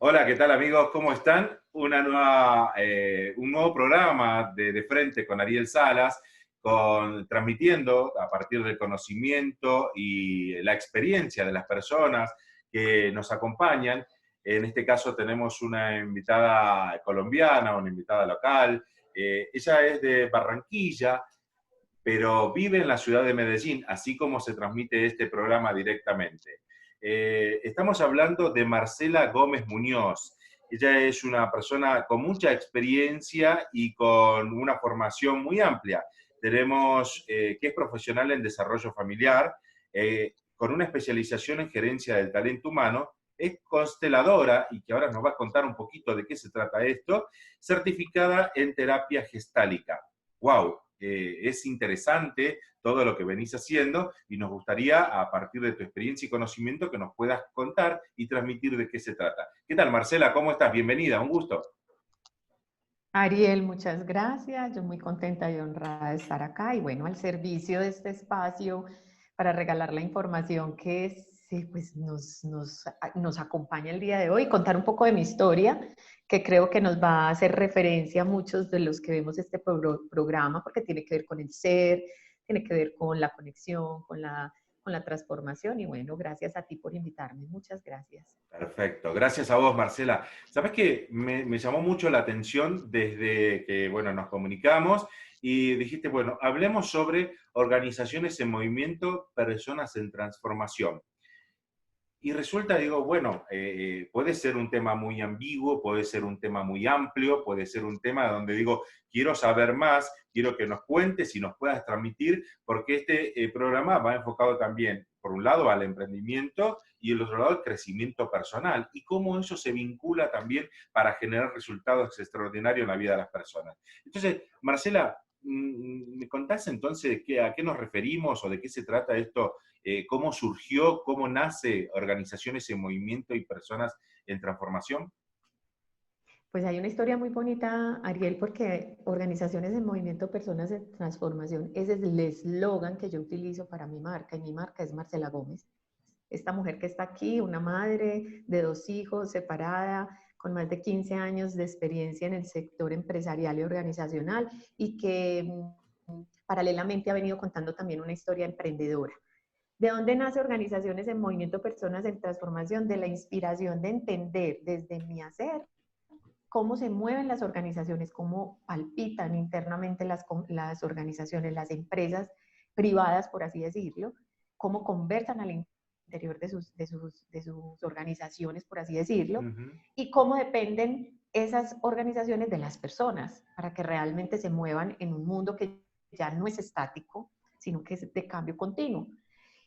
Hola, ¿qué tal amigos? ¿Cómo están? Un nuevo programa de Frente con Ariel Salas, transmitiendo a partir del conocimiento y la experiencia de las personas que nos acompañan. En este caso tenemos una invitada colombiana, una invitada local. Ella es de Barranquilla, pero vive en la ciudad de Medellín, así como se transmite este programa directamente. Estamos hablando de Marcela Gómez Muñoz. Ella es una persona con mucha experiencia y con una formación muy amplia. Tenemos que es profesional en desarrollo familiar, con una especialización en gerencia del talento humano, es consteladora, y que ahora nos va a contar un poquito de qué se trata esto, certificada en terapia gestálica. ¡Wow! Es interesante todo lo que venís haciendo y nos gustaría, a partir de tu experiencia y conocimiento, que nos puedas contar y transmitir de qué se trata. ¿Qué tal, Marcela? ¿Cómo estás? Bienvenida, un gusto. Ariel, muchas gracias. Yo muy contenta y honrada de estar acá y bueno, al servicio de este espacio para regalar la información que sí, pues nos acompaña el día de hoy, contar un poco de mi historia, que creo que nos va a hacer referencia a muchos de los que vemos este programa, porque tiene que ver con el ser, tiene que ver con la conexión, con la transformación y bueno, gracias a ti por invitarme. Muchas gracias. Perfecto, gracias a vos, Marcela. Sabés que me llamó mucho la atención desde que, bueno, nos comunicamos y dijiste, bueno, hablemos sobre organizaciones en movimiento, personas en transformación. Y resulta, digo, bueno, puede ser un tema muy ambiguo, puede ser un tema muy amplio, puede ser un tema donde digo, quiero saber más, quiero que nos cuentes y nos puedas transmitir, porque este programa va enfocado también, por un lado, al emprendimiento y el otro lado, al crecimiento personal, y cómo eso se vincula también para generar resultados extraordinarios en la vida de las personas. Entonces, Marcela, ¿me contás entonces a qué nos referimos o de qué se trata esto? ¿Cómo surgió, cómo nace Organizaciones en Movimiento y Personas en Transformación? Pues hay una historia muy bonita, Ariel, porque Organizaciones en Movimiento, Personas en Transformación, ese es el eslogan que yo utilizo para mi marca, y mi marca es Marcela Gómez. Esta mujer que está aquí, una madre de 2 hijos, separada, con más de 15 años de experiencia en el sector empresarial y organizacional, y que paralelamente ha venido contando también una historia emprendedora. ¿De dónde nace Organizaciones en Movimiento, Personas en Transformación? De la inspiración de entender desde mi hacer cómo se mueven las organizaciones, cómo palpitan internamente las organizaciones, las empresas privadas, por así decirlo, cómo conversan al interior de sus organizaciones, por así decirlo, Uh -huh. y cómo dependen esas organizaciones de las personas para que realmente se muevan en un mundo que ya no es estático, sino que es de cambio continuo.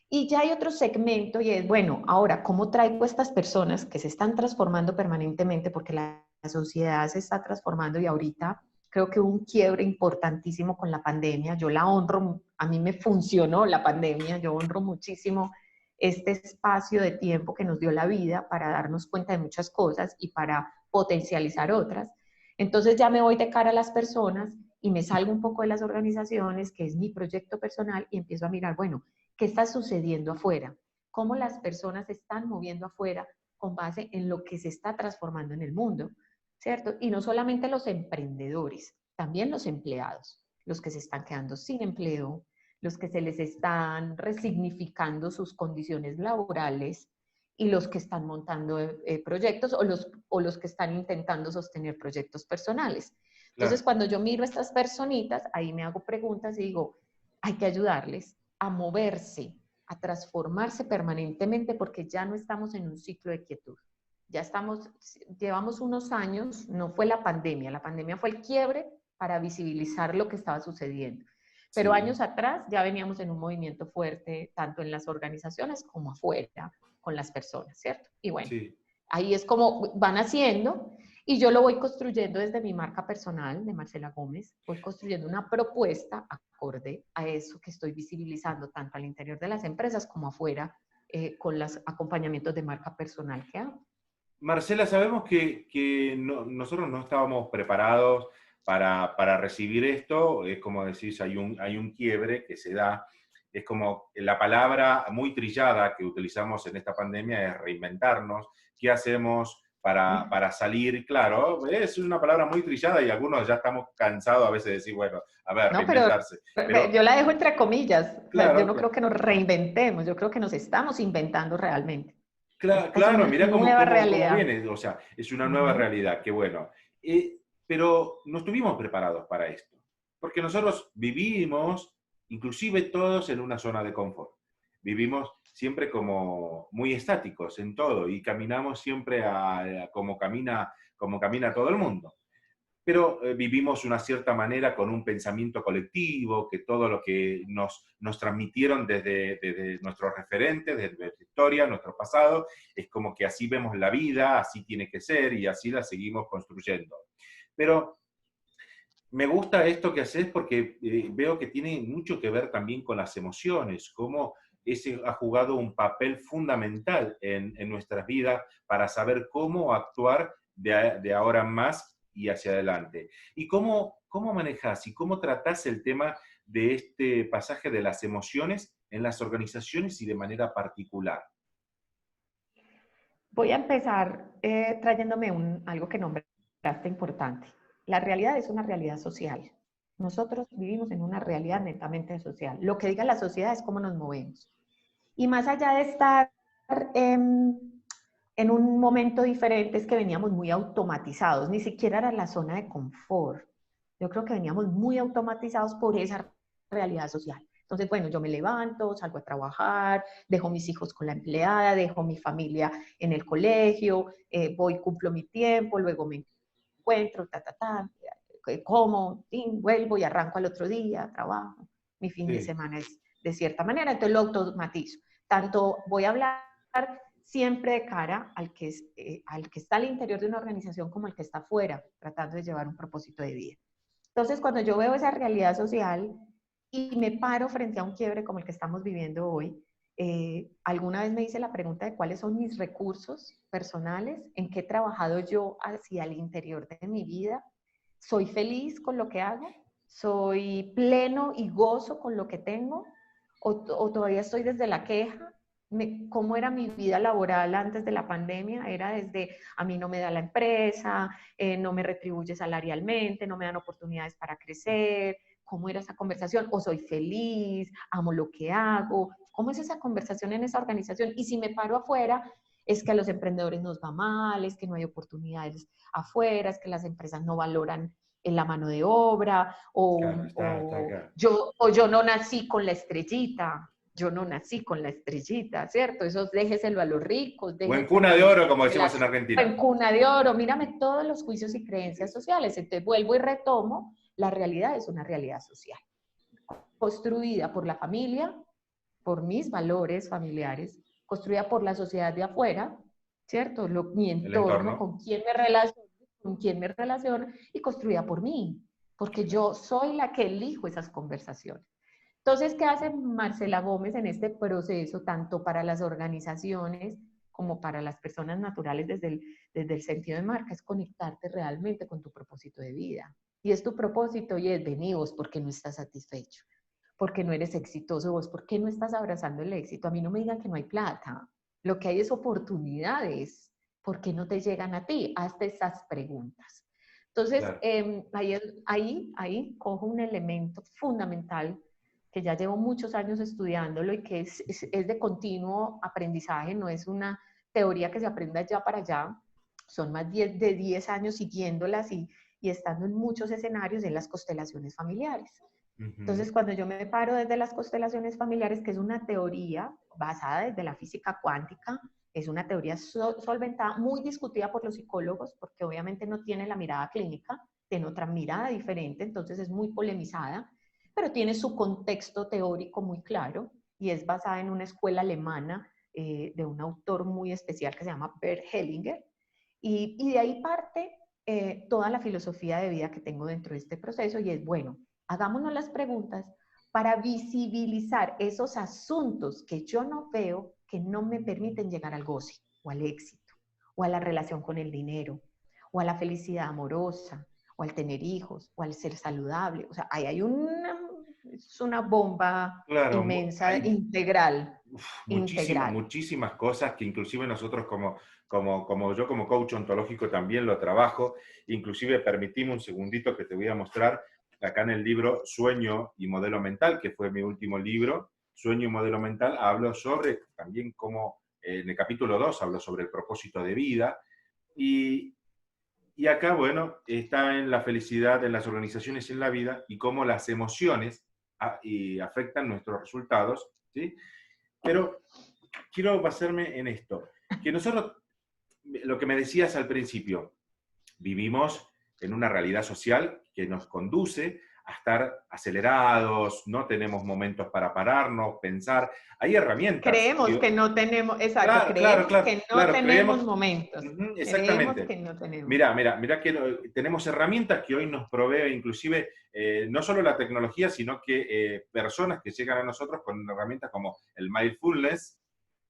Y ya hay otro segmento y es, bueno, ahora, ¿cómo traigo a estas personas que se están transformando permanentemente? Porque la sociedad se está transformando y ahorita creo que hubo un quiebre importantísimo con la pandemia. Yo la honro, a mí me funcionó la pandemia, yo honro muchísimo este espacio de tiempo que nos dio la vida para darnos cuenta de muchas cosas y para potencializar otras. Entonces ya me voy de cara a las personas y me salgo un poco de las organizaciones, que es mi proyecto personal, y empiezo a mirar, bueno, ¿qué está sucediendo afuera? ¿Cómo las personas se están moviendo afuera con base en lo que se está transformando en el mundo? ¿Cierto? Y no solamente los emprendedores, también los empleados, los que se están quedando sin empleo, los que se les están resignificando sus condiciones laborales y los que están montando proyectos o los que están intentando sostener proyectos personales. Entonces, Claro. cuando yo miro a estas personitas, ahí me hago preguntas y digo, hay que ayudarles a moverse, a transformarse permanentemente porque ya no estamos en un ciclo de quietud. Ya llevamos unos años, no fue la pandemia fue el quiebre para visibilizar lo que estaba sucediendo. Pero Sí, años atrás ya veníamos en un movimiento fuerte, tanto en las organizaciones como afuera, con las personas, ¿cierto? Y bueno, sí. ahí es como van haciendo y yo lo voy construyendo desde mi marca personal de Marcela Gómez, voy construyendo una propuesta acorde a eso que estoy visibilizando tanto al interior de las empresas como afuera con los acompañamientos de marca personal que hago. Marcela, sabemos que nosotros no estábamos preparados para recibir esto. Es como decís, hay un quiebre que se da. Es como la palabra muy trillada que utilizamos en esta pandemia es reinventarnos. ¿Qué hacemos para salir, claro, es una palabra muy trillada y algunos ya estamos cansados a veces de decir, bueno, a ver, No, pero reinventarse. Pero, yo la dejo entre comillas. O sea, yo claro, no creo que nos reinventemos, yo creo que nos estamos inventando realmente. Esta es claro, una mirá nueva cómo realidad. viene, o sea, es una nueva Ujú. realidad, qué bueno. Pero no estuvimos preparados para esto, porque nosotros vivimos, inclusive todos, en una zona de confort. Vivimos siempre como muy estáticos en todo y caminamos siempre como camina todo el mundo. Pero vivimos una cierta manera con un pensamiento colectivo, que todo lo que nos transmitieron desde nuestros referentes, desde nuestra historia, nuestro pasado, es como que así vemos la vida, así tiene que ser y así la seguimos construyendo. Pero me gusta esto que haces porque veo que tiene mucho que ver también con las emociones, cómo ese ha jugado un papel fundamental en nuestras vidas para saber cómo actuar de ahora en más y hacia adelante. ¿Y cómo manejas y cómo tratás el tema de este pasaje de las emociones en las organizaciones y de manera particular? Voy a empezar trayéndome algo que nombraste importante. La realidad es una realidad social. Nosotros vivimos en una realidad netamente social. Lo que diga la sociedad es cómo nos movemos. Y más allá de estar en un momento diferente, es que veníamos muy automatizados, ni siquiera era la zona de confort. Yo creo que veníamos muy automatizados por esa realidad social. Entonces, bueno, yo me levanto, salgo a trabajar, dejo mis hijos con la empleada, dejo mi familia en el colegio, voy, cumplo mi tiempo, luego me encuentro, como, vuelvo y arranco al otro día, trabajo. Mi fin de Sí, semana es de cierta manera, entonces lo automatizo. Tanto voy a hablar siempre de cara al que está al interior de una organización como al que está afuera, tratando de llevar un propósito de vida. Entonces, cuando yo veo esa realidad social y me paro frente a un quiebre como el que estamos viviendo hoy, alguna vez me hice la pregunta de cuáles son mis recursos personales, en qué he trabajado yo hacia el interior de mi vida. ¿Soy feliz con lo que hago? ¿Soy pleno y gozo con lo que tengo? ¿O todavía estoy desde la queja? ¿Cómo era mi vida laboral antes de la pandemia? Era desde a mí no me da la empresa, no me retribuye salarialmente, no me dan oportunidades para crecer. ¿Cómo era esa conversación? ¿O soy feliz? ¿Amo lo que hago? ¿Cómo es esa conversación en esa organización? Y si me paro afuera, es que a los emprendedores nos va mal, es que no hay oportunidades afuera, es que las empresas no valoran en la mano de obra, claro, está acá. o yo no nací con la estrellita, yo no nací con la estrellita, ¿cierto? Eso déjeselo a los ricos, O en déjeselo cuna a de los oro, como de decimos las en Argentina. en cuna de oro, mírame todos los juicios y Sí, creencias sí. sociales. Entonces vuelvo y retomo, la realidad es una realidad social, construida por la familia, por mis valores familiares, construida por la sociedad de afuera, ¿cierto? Mi El entorno, entorno. con quién me relaciono, y construida por mí, porque yo soy la que elijo esas conversaciones. Entonces, ¿qué hace Marcela Gómez en este proceso, tanto para las organizaciones como para las personas naturales desde el sentido de marca? Es conectarte realmente con tu propósito de vida. Y es tu propósito y es vení vos porque no estás satisfecho, porque no eres exitoso vos, porque no estás abrazando el éxito. A mí no me digan que no hay plata. Lo que hay es oportunidades. ¿Por qué no te llegan a ti? Hazte esas preguntas. Entonces, Claro. ahí cojo un elemento fundamental que ya llevo muchos años estudiándolo y que es de continuo aprendizaje, no es una teoría que se aprenda ya para allá, son más de 10 años siguiéndolas y estando en muchos escenarios en las constelaciones familiares. Ujú. Entonces, cuando yo me paro desde las constelaciones familiares, que es una teoría basada desde la física cuántica, es una teoría solventada, muy discutida por los psicólogos, porque obviamente no tiene la mirada clínica, tiene otra mirada diferente, entonces es muy polemizada, pero tiene su contexto teórico muy claro y es basada en una escuela alemana de un autor muy especial que se llama Bert Hellinger. Y de ahí parte toda la filosofía de vida que tengo dentro de este proceso y es, bueno, hagámonos las preguntas para visibilizar esos asuntos que yo no veo, que no me permiten llegar al goce o al éxito, o a la relación con el dinero, o a la felicidad amorosa, o al tener hijos, o al ser saludable. O sea, ahí hay es una bomba Claro, inmensa, integral. integral. Muchísimas cosas que inclusive nosotros yo como coach ontológico también lo trabajo. Inclusive permitime un segundito que te voy a mostrar acá en el libro Sueño y Modelo Mental, que fue mi último libro. Sueño y Modelo Mental, hablo sobre también cómo, en el capítulo 2 hablo sobre el propósito de vida. Y acá, bueno, está en la felicidad, en las organizaciones y en la vida, y cómo las emociones y afectan nuestros resultados, ¿sí? Pero quiero basarme en esto, que nosotros, lo que me decías al principio, vivimos en una realidad social que nos conduce a estar acelerados, no tenemos momentos para pararnos, pensar. Hay herramientas. Creemos que no tenemos, exacto, Claro, claro, creemos que no claro, tenemos creemos. momentos. Creemos Exactamente. que no tenemos. Mira que tenemos herramientas que hoy nos provee inclusive no solo la tecnología, sino que personas que llegan a nosotros con herramientas como el mindfulness,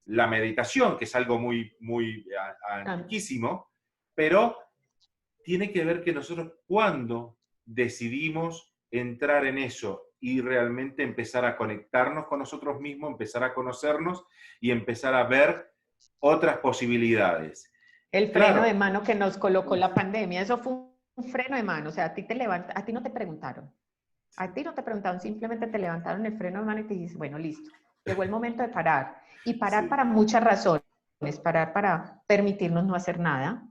la meditación, que es algo muy antiquísimo, pero tiene que ver que nosotros cuando decidimos entrar en eso y realmente empezar a conectarnos con nosotros mismos, empezar a conocernos y empezar a ver otras posibilidades. El freno de Claro. mano que nos colocó Uf, la pandemia, eso fue un freno de mano, o sea, a ti no te preguntaron. A sí, ti no te preguntaron, simplemente te levantaron el freno de mano y te dices, bueno, listo, llegó el momento de parar. Y parar sí, para muchas razones, parar para permitirnos no hacer nada,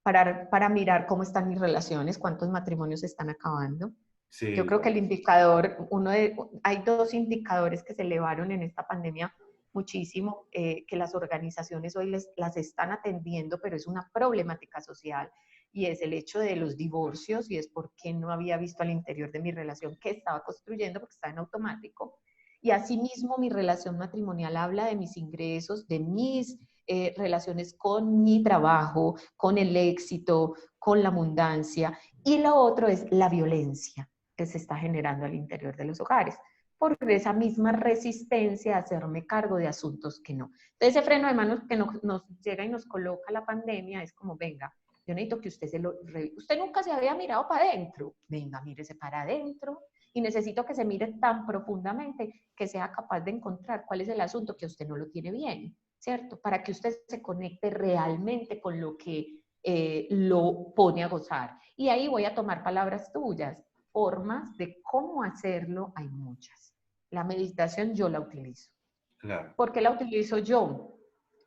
parar para mirar cómo están mis relaciones, cuántos matrimonios se están acabando. Yo sí, creo que el indicador, hay dos indicadores que se elevaron en esta pandemia muchísimo, que las organizaciones hoy las están atendiendo, pero es una problemática social, y es el hecho de los divorcios, y es porque no había visto al interior de mi relación que estaba construyendo, porque está en automático. Y asimismo mi relación matrimonial habla de mis ingresos, de mis relaciones con mi trabajo, con el éxito, con la abundancia. Y lo otro es la violencia que se está generando al interior de los hogares, por esa misma resistencia a hacerme cargo de asuntos que no. Entonces, ese freno de manos que nos llega y nos coloca la pandemia es como, venga, yo necesito que usted nunca se había mirado para adentro, venga, mírese para adentro, y necesito que se mire tan profundamente que sea capaz de encontrar cuál es el asunto que usted no lo tiene bien, ¿cierto? Para que usted se conecte realmente con lo que lo pone a gozar. Y ahí voy a tomar palabras tuyas. Formas de cómo hacerlo hay muchas. La meditación yo la utilizo. claro. ¿Por qué la utilizo yo?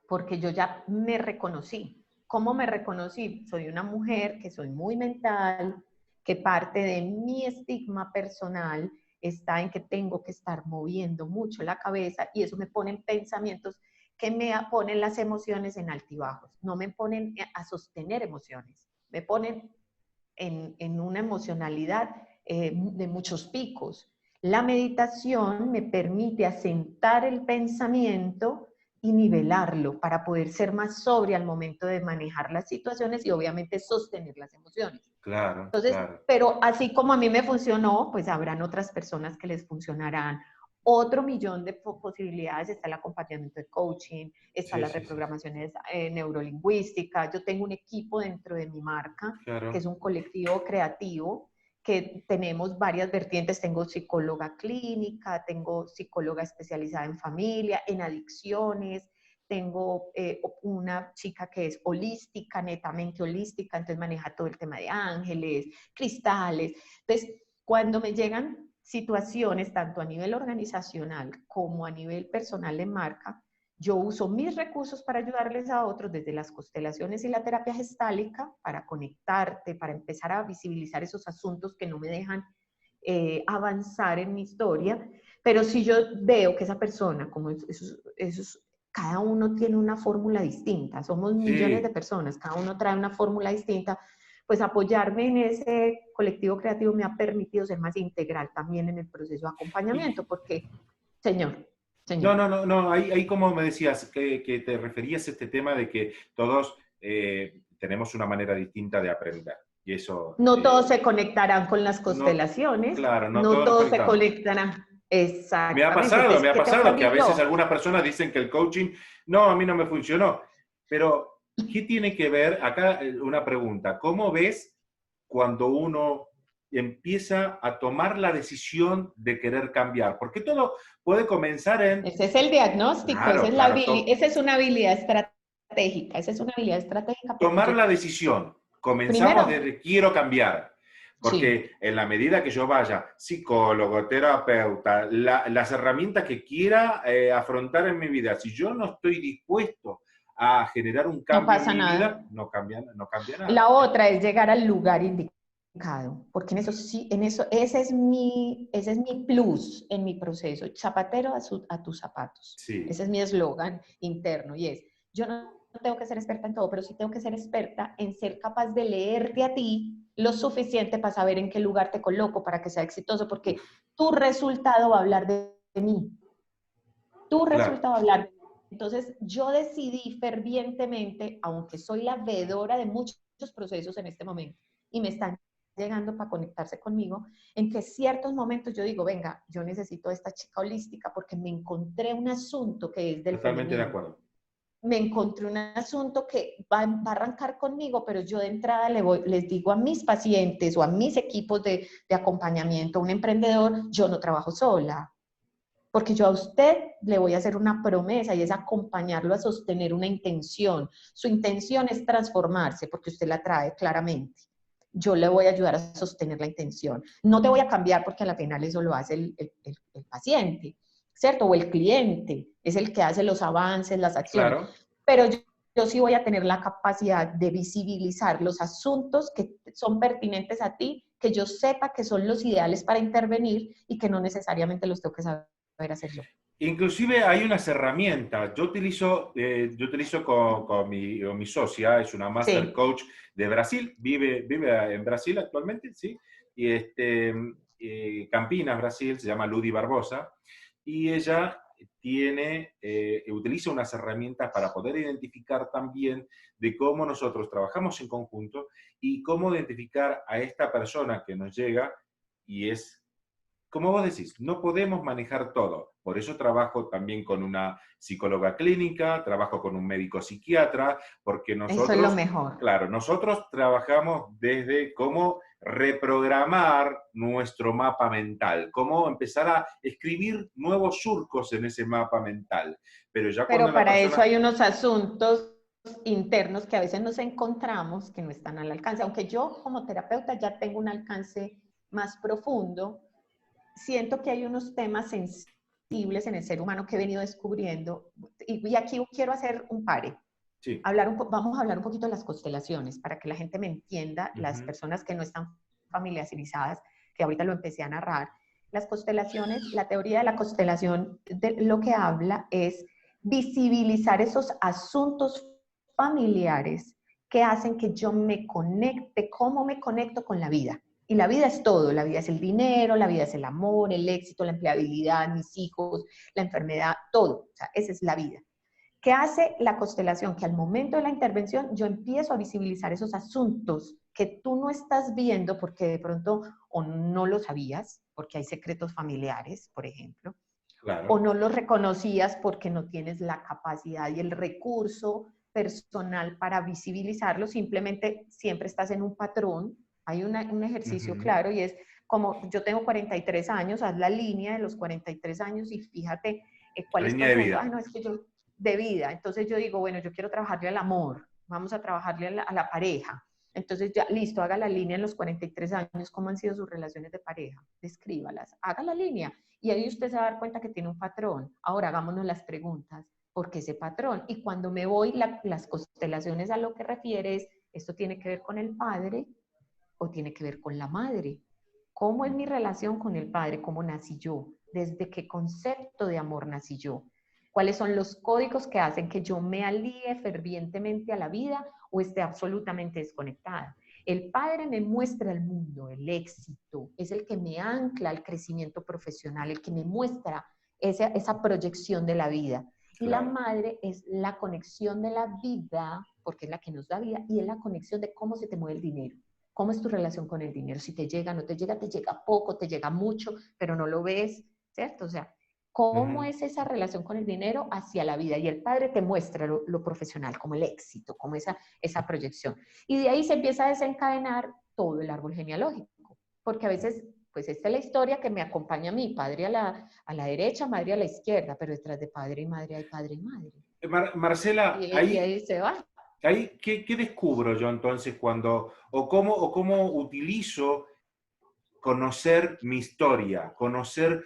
Porque yo ya me reconocí. ¿Cómo me reconocí? Soy una mujer que soy muy mental, que parte de mi estigma personal está en que tengo que estar moviendo mucho la cabeza, y eso me pone en pensamientos que me ponen las emociones en altibajos, no me ponen a sostener emociones, me ponen en una emocionalidad de muchos picos. La meditación me permite asentar el pensamiento y nivelarlo para poder ser más sobria al momento de manejar las situaciones y obviamente sostener las emociones. Claro, Entonces, claro. pero así como a mí me funcionó, pues habrán otras personas que les funcionarán otro millón de posibilidades. Está el acompañamiento de coaching, está Sí, la sí, sí, reprogramación neurolingüística. Yo tengo un equipo dentro de mi marca, que claro. es un colectivo creativo, que tenemos varias vertientes. Tengo psicóloga clínica, tengo psicóloga especializada en familia, en adicciones, tengo una chica que es holística, netamente holística, entonces maneja todo el tema de ángeles, cristales. Entonces, cuando me llegan situaciones, tanto a nivel organizacional como a nivel personal de marca, yo uso mis recursos para ayudarles a otros, desde las constelaciones y la terapia gestálica, para conectarte, para empezar a visibilizar esos asuntos que no me dejan avanzar en mi historia. Pero si yo veo que esa persona, como esos, cada uno tiene una fórmula distinta, somos millones de Sí, personas, cada uno trae una fórmula distinta, pues apoyarme en ese colectivo creativo me ha permitido ser más integral también en el proceso de acompañamiento, y, porque, señor, no, señor, no, no, no, ahí como me decías, que te referías a este tema de que todos tenemos una manera distinta de aprender. Y eso, no todos se conectarán con las no, constelaciones, claro, no no todos nos todos se conectamos. conectarán. Exactamente. Me Entonces, ha ¿qué te pasado que a aprendí veces yo? algunas personas dicen que el coaching, no, a mí no me funcionó. Pero, ¿qué tiene que ver? Acá una pregunta, ¿cómo ves cuando uno empieza a tomar la decisión de querer cambiar. Porque todo puede comenzar en... Ese es el diagnóstico, Claro, claro, esa es una habilidad estratégica, esa es una habilidad estratégica porque tomar yo, la decisión. Comenzamos primero, desde quiero cambiar. sí, Porque en la medida que yo vaya, psicólogo, terapeuta, las herramientas que quiera afrontar en mi vida, si yo no estoy dispuesto a generar un no cambio en pasa mi vida, nada. no cambia La nada. otra es llegar al lugar indicado, porque en eso sí, ese es mi plus en mi proceso, zapatero a tus zapatos. Sí, Ese es mi eslogan interno y es, yo no tengo que ser experta en todo, pero sí tengo que ser experta en ser capaz de leerte a ti lo suficiente para saber en qué lugar te coloco para que sea exitoso, porque uf, tu resultado va a hablar de mí, tu claro, resultado va a hablar de mí. Entonces, yo decidí fervientemente, aunque soy la veedora de muchos procesos en este momento, y me están llegando para conectarse conmigo, en que ciertos momentos yo digo, venga, yo necesito a esta chica holística porque me encontré un asunto que es del totalmente de femenino. acuerdo. Me encontré un asunto que va a arrancar conmigo, pero yo de entrada les digo a mis pacientes o a mis equipos de acompañamiento, un emprendedor, yo no trabajo sola, porque yo a usted le voy a hacer una promesa y es acompañarlo a sostener una intención. Su intención es transformarse porque usted la trae claramente. Yo le voy a ayudar a sostener la intención. No te voy a cambiar porque a la final eso lo hace el paciente, ¿cierto? O el cliente, es el que hace los avances, las acciones. Claro. Pero yo sí voy a tener la capacidad de visibilizar los asuntos que son pertinentes a ti, que yo sepa que son los ideales para intervenir y que no necesariamente los tengo que saber hacer yo. Inclusive hay unas herramientas. Yo utilizo con mi socia, es una master Sí, coach de Brasil, vive en Brasil actualmente, ¿sí? Y Campinas, Brasil, se llama Ludi Barbosa, y ella utiliza unas herramientas para poder identificar también de cómo nosotros trabajamos en conjunto y cómo identificar a esta persona que nos llega y es como vos decís, no podemos manejar todo. Por eso trabajo también con una psicóloga clínica, trabajo con un médico psiquiatra, porque eso es lo nosotros, mejor. claro, nosotros trabajamos desde cómo reprogramar nuestro mapa mental, cómo empezar a escribir nuevos surcos en ese mapa mental. Pero ya cuando Pero la para eso persona... hay unos asuntos internos que a veces nos encontramos que no están al alcance. Aunque yo como terapeuta ya tengo un alcance más profundo, siento que hay unos temas sensibles en el ser humano que he venido descubriendo. Y aquí quiero hacer un pare. Sí. Vamos a hablar un poquito de las constelaciones para que la gente me entienda, las Ujú. personas que no están familiarizadas, que ahorita lo empecé a narrar. Las constelaciones, la teoría de la constelación de lo que habla es visibilizar esos asuntos familiares que hacen que yo me conecte, cómo me conecto con la vida. Y la vida es todo, la vida es el dinero, la vida es el amor, el éxito, la empleabilidad, mis hijos, la enfermedad, todo. O sea, esa es la vida. ¿Qué hace la constelación? Que al momento de la intervención yo empiezo a visibilizar esos asuntos que tú no estás viendo porque de pronto o no lo sabías, porque hay secretos familiares, por ejemplo, o Claro. no los reconocías porque no tienes la capacidad y el recurso personal para visibilizarlo, simplemente siempre estás en un patrón. Hay un ejercicio Ujú. claro y es como yo tengo 43 años, haz la línea de los 43 años y fíjate La cuál es tu línea de asunto. Ay, vida. no, es que yo, de vida. Entonces yo digo, bueno, yo quiero trabajarle al amor, vamos a trabajarle a la pareja. Entonces ya, listo, haga la línea en los 43 años, cómo han sido sus relaciones de pareja, descríbalas, haga la línea y ahí usted se va a dar cuenta que tiene un patrón. Ahora hagámonos las preguntas, ¿por qué ese patrón? Y cuando me voy, las constelaciones a lo que refiere es, ¿esto tiene que ver con el padre o tiene que ver con la madre? ¿Cómo es mi relación con el padre? ¿Cómo nací yo? ¿Desde qué concepto de amor nací yo? ¿Cuáles son los códigos que hacen que yo me alíe fervientemente a la vida o esté absolutamente desconectada? El padre me muestra el mundo, el éxito, es el que me ancla al crecimiento profesional, el que me muestra esa proyección de la vida. Y la Claro. madre es la conexión de la vida, porque es la que nos da vida, y es la conexión de cómo se te mueve el dinero. ¿Cómo es tu relación con el dinero? Si no te llega poco, te llega mucho, pero no lo ves, ¿cierto? O sea, ¿cómo Ujú. es esa relación con el dinero hacia la vida? Y el padre te muestra lo profesional, como el éxito, como esa proyección. Y de ahí se empieza a desencadenar todo el árbol genealógico. porque a veces, pues esta es la historia que me acompaña a mí, padre a la derecha, madre a la izquierda, pero detrás de padre y madre hay padre y madre. Marcela, Y ahí se va. ahí ¿qué descubro yo entonces cuando, o cómo utilizo conocer mi historia, conocer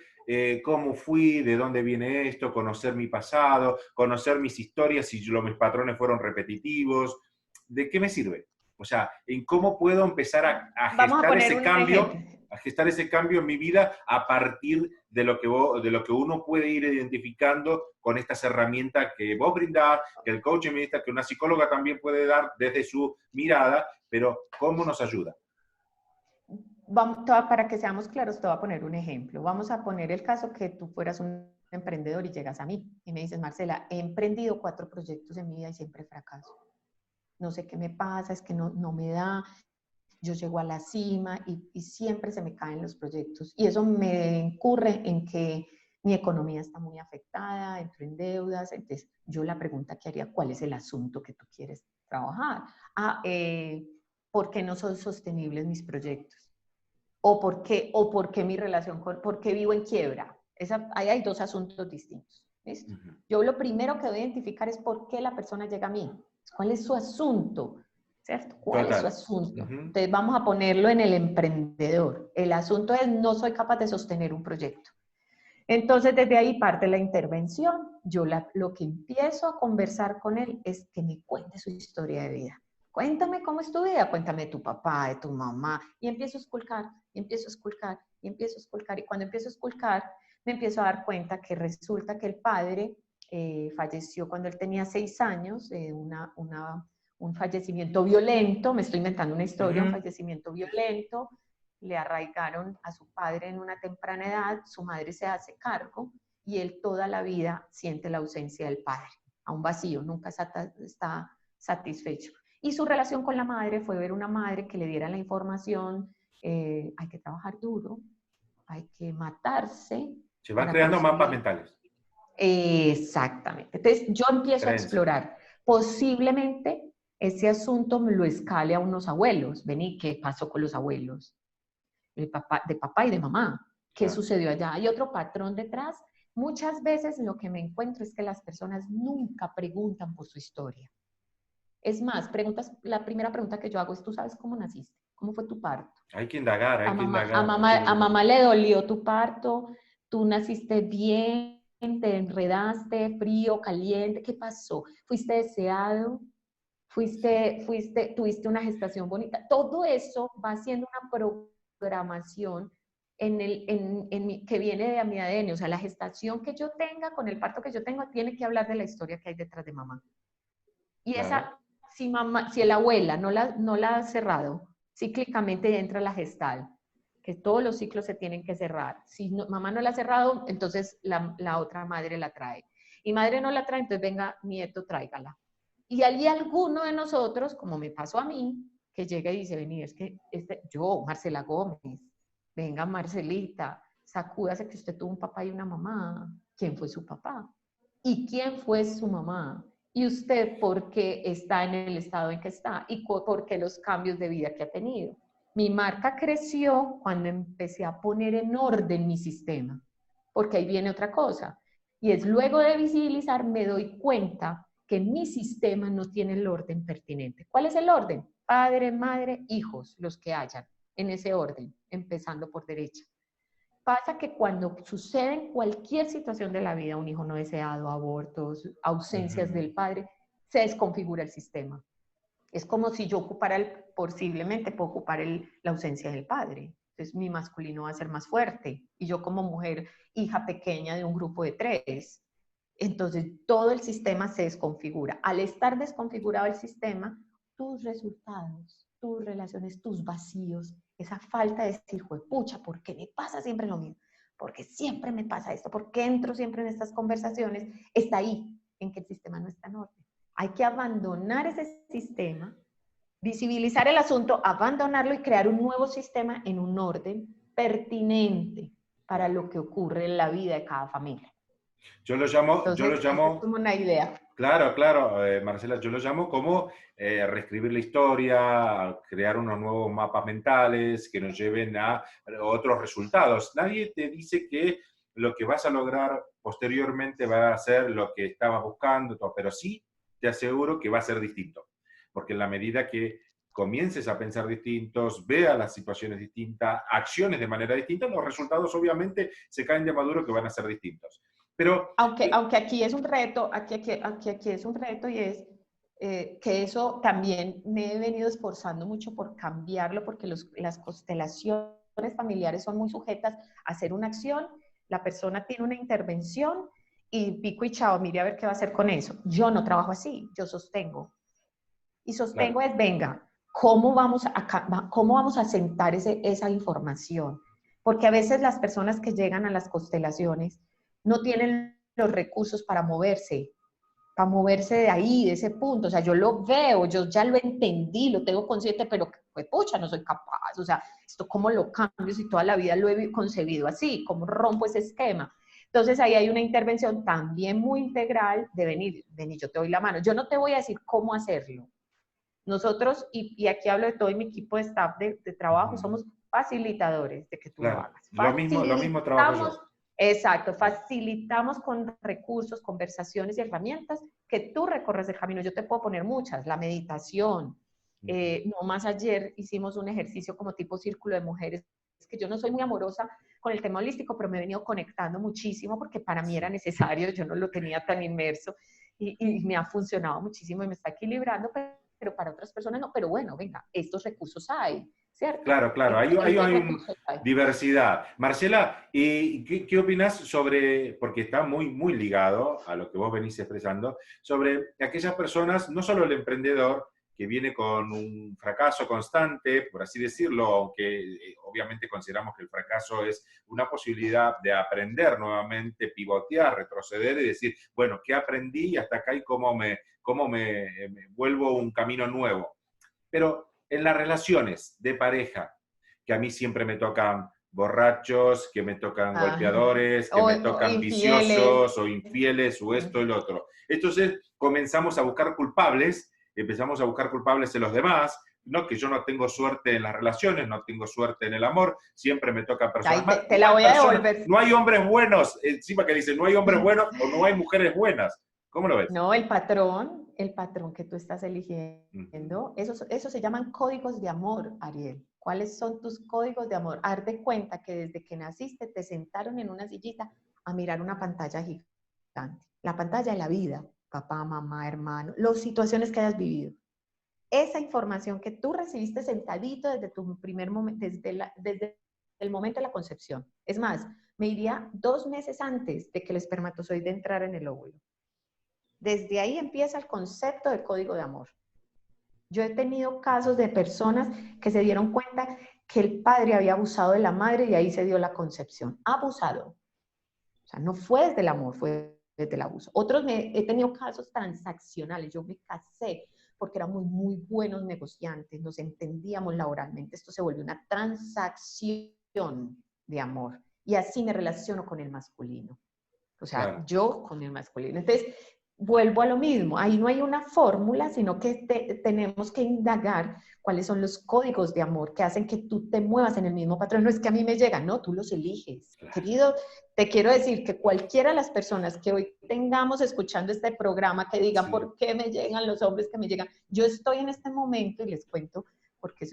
cómo fui, de dónde viene esto, conocer mi pasado, conocer mis historias, si mis patrones fueron repetitivos? ¿De qué me sirve? O sea, ¿en cómo puedo empezar a Vamos a gestar poner ese un ejemplo. cambio, a gestar ese cambio en mi vida a partir de lo que de lo que uno puede ir identificando con estas herramientas que vos brindás, que el coach me dice, que una psicóloga también puede dar desde su mirada, pero ¿cómo nos ayuda? Para que seamos claros, te voy a poner un ejemplo. Vamos a poner el caso que tú fueras un emprendedor y llegas a mí y me dices, Marcela, he emprendido 4 proyectos en mi vida y siempre fracaso. No sé qué me pasa, es que no me da, yo llego a la cima y siempre se me caen los proyectos. Y eso me incurre en que mi economía está muy afectada, entro en deudas. Entonces, yo la pregunta que haría, ¿cuál es el asunto que tú quieres trabajar? ¿Por qué no son sostenibles mis proyectos? ¿Por qué mi relación por qué vivo en quiebra? Ahí hay 2 asuntos distintos. ¿Listo? Uh-huh. Yo lo primero que voy a identificar es por qué la persona llega a mí. ¿Cuál es su asunto? ¿Cierto? ¿Cuál es su asunto? Uh-huh. Entonces vamos a ponerlo en el emprendedor. El asunto es no soy capaz de sostener un proyecto. Entonces desde ahí parte la intervención. Yo lo que empiezo a conversar con él es que me cuente su historia de vida. Cuéntame cómo es tu vida, cuéntame de tu papá, de tu mamá, y empiezo a esculcar, y empiezo a esculcar, y empiezo a esculcar, y cuando empiezo a esculcar, me empiezo a dar cuenta que resulta que el padre falleció cuando él tenía 6 años, un fallecimiento violento, me estoy inventando una historia, un fallecimiento violento, le arraigaron a su padre en una temprana edad, su madre se hace cargo, y él toda la vida siente la ausencia del padre, a un vacío, nunca está satisfecho. Y su relación con la madre fue ver una madre que le diera la información, hay que trabajar duro, hay que matarse. Se van creando mapas mentales. Exactamente. Entonces yo empiezo a explorar. Posiblemente ese asunto me lo escale a unos abuelos. Vení, ¿qué pasó con los abuelos? De papá y de mamá. ¿Qué sucedió allá? Hay otro patrón detrás. Muchas veces lo que me encuentro es que las personas nunca preguntan por su historia. Es más, la primera pregunta que yo hago es, ¿tú sabes cómo naciste? ¿Cómo fue tu parto? Hay que indagar, hay que indagar. A mamá le dolió tu parto, tú naciste bien, te enredaste, frío, caliente, ¿qué pasó? ¿Fuiste deseado? ¿Tuviste una gestación bonita? Todo eso va siendo una programación que viene de mi ADN. O sea, la gestación que yo tenga, con el parto que yo tengo, tiene que hablar de la historia que hay detrás de mamá. Y esa, si la abuela no la ha cerrado, cíclicamente entra la gestal, que todos los ciclos se tienen que cerrar. Si mamá no la ha cerrado, entonces la otra madre la trae. Y madre no la trae, entonces venga, nieto, tráigala. Y hay alguno de nosotros, como me pasó a mí, que llega y dice, vení, es que yo, Marcela Gómez, venga Marcelita, sacúdase que usted tuvo un papá y una mamá. ¿Quién fue su papá? ¿Y quién fue su mamá? ¿Y usted por qué está en el estado en que está? ¿Y por qué los cambios de vida que ha tenido? Mi marca creció cuando empecé a poner en orden mi sistema, porque ahí viene otra cosa. Y es luego de visibilizar, me doy cuenta que mi sistema no tiene el orden pertinente. ¿Cuál es el orden? Padre, madre, hijos, los que hayan, en ese orden, empezando por derecha. Pasa que cuando sucede en cualquier situación de la vida, un hijo no deseado, abortos, ausencias del padre, se desconfigura el sistema. Es como si yo posiblemente puedo ocupar la ausencia del padre. Entonces mi masculino va a ser más fuerte. Y yo como mujer, hija pequeña de un grupo de 3. Entonces todo el sistema se desconfigura. Al estar desconfigurado el sistema, tus resultados, tus relaciones, tus vacíos, esa falta de decir, pucha, ¿por qué me pasa siempre lo mismo? ¿Por qué siempre me pasa esto? ¿Por qué entro siempre en estas conversaciones? Está ahí, en que el sistema no está en orden. Hay que abandonar ese sistema, visibilizar el asunto, abandonarlo y crear un nuevo sistema en un orden pertinente para lo que ocurre en la vida de cada familia. Yo lo llamo, Entonces, es como una idea. Claro, claro, Marcela, yo lo llamo como reescribir la historia, crear unos nuevos mapas mentales que nos lleven a otros resultados. Nadie te dice que lo que vas a lograr posteriormente va a ser lo que estabas buscando, todo, pero sí te aseguro que va a ser distinto, porque en la medida que comiences a pensar distintos, veas las situaciones distintas, acciones de manera distinta, los resultados obviamente se caen de maduro que van a ser distintos. Pero Aunque aquí es un reto, aquí es un reto y es que eso también me he venido esforzando mucho por cambiarlo porque las constelaciones familiares son muy sujetas a hacer una acción, la persona tiene una intervención y pico y chao, mire a ver qué va a hacer con eso. Yo no trabajo así, yo sostengo. Y sostengo claro. es, venga, cómo vamos a sentar esa información? Porque a veces las personas que llegan a las constelaciones no tienen los recursos para moverse de ahí, de ese punto. O sea, yo lo veo, yo ya lo entendí, lo tengo consciente, pero pues pucha, no soy capaz. O sea, esto cómo lo cambio si toda la vida lo he concebido así, cómo rompo ese esquema. Entonces ahí hay una intervención también muy integral de venir, yo te doy la mano. Yo no te voy a decir cómo hacerlo. Nosotros, y aquí hablo de todo mi equipo de staff de trabajo, Ujú. somos facilitadores de que tú lo Claro, hagas. lo mismo trabajo Facilitamos, yo. exacto, facilitamos con recursos, conversaciones y herramientas que tú recorres el camino. Yo te puedo poner muchas, la meditación. Ujú. No más ayer hicimos un ejercicio como tipo círculo de mujeres. Es que yo no soy muy amorosa con el tema holístico, pero me he venido conectando muchísimo porque para mí era Sí. necesario, yo no lo tenía tan inmerso y me ha funcionado muchísimo y me está equilibrando, pero para otras personas no. Pero bueno, venga, estos recursos hay, ¿cierto? Claro, claro, hay Estos un recursos hay. diversidad. Marcela, ¿y qué opinas sobre, porque está muy, muy ligado a lo que vos venís expresando, sobre aquellas personas, no solo el emprendedor, que viene con un fracaso constante, por así decirlo, aunque obviamente consideramos que el fracaso es una posibilidad de aprender nuevamente, pivotear, retroceder y decir, bueno, ¿qué aprendí hasta acá y me vuelvo un camino nuevo? Pero en las relaciones de pareja, que a mí siempre me tocan borrachos, que me tocan Ah, golpeadores, que me o tocan infieles. viciosos o infieles o esto y lo otro. Entonces comenzamos a buscar culpables, empezamos a buscar culpables en los demás, no que yo no tengo suerte en las relaciones, no tengo suerte en el amor, siempre me tocan personas Ahí malas. te No la hay voy a personas, devolver. no hay hombres buenos, encima que dicen no hay hombres buenos o no hay mujeres buenas. ¿Cómo lo ves? No, el patrón que tú estás Ujú. eligiendo, eso se llaman códigos de amor, Ariel. ¿Cuáles son tus códigos de amor? Haz cuenta que desde que naciste te sentaron en una sillita a mirar una pantalla gigante. La pantalla de la vida, papá, mamá, hermano, las situaciones que hayas vivido. Esa información que tú recibiste sentadito desde tu primer momento, desde el momento de la concepción. Es más, me iría 2 meses antes de que el espermatozoide entrara en el óvulo. Desde ahí empieza el concepto de código de amor. Yo he tenido casos de personas que se dieron cuenta que el padre había abusado de la madre y ahí se dio la concepción. Abusado. O sea, no fue desde el amor, fue desde el abuso. He tenido casos transaccionales. Yo me casé porque éramos muy buenos negociantes, nos entendíamos laboralmente. Esto se volvió una transacción de amor. Y así me relaciono con el masculino. O sea, Claro. yo con el masculino. Entonces, vuelvo a lo mismo. Ahí no hay una fórmula, sino que tenemos que indagar cuáles son los códigos de amor que hacen que tú te muevas en el mismo patrón. No es que a mí me llegan, no, tú los eliges. Claro. Querido, te quiero decir que cualquiera de las personas que hoy tengamos escuchando este programa, que digan, Sí. ¿por qué me llegan los hombres que me llegan? Yo estoy en este momento y les cuento, porque,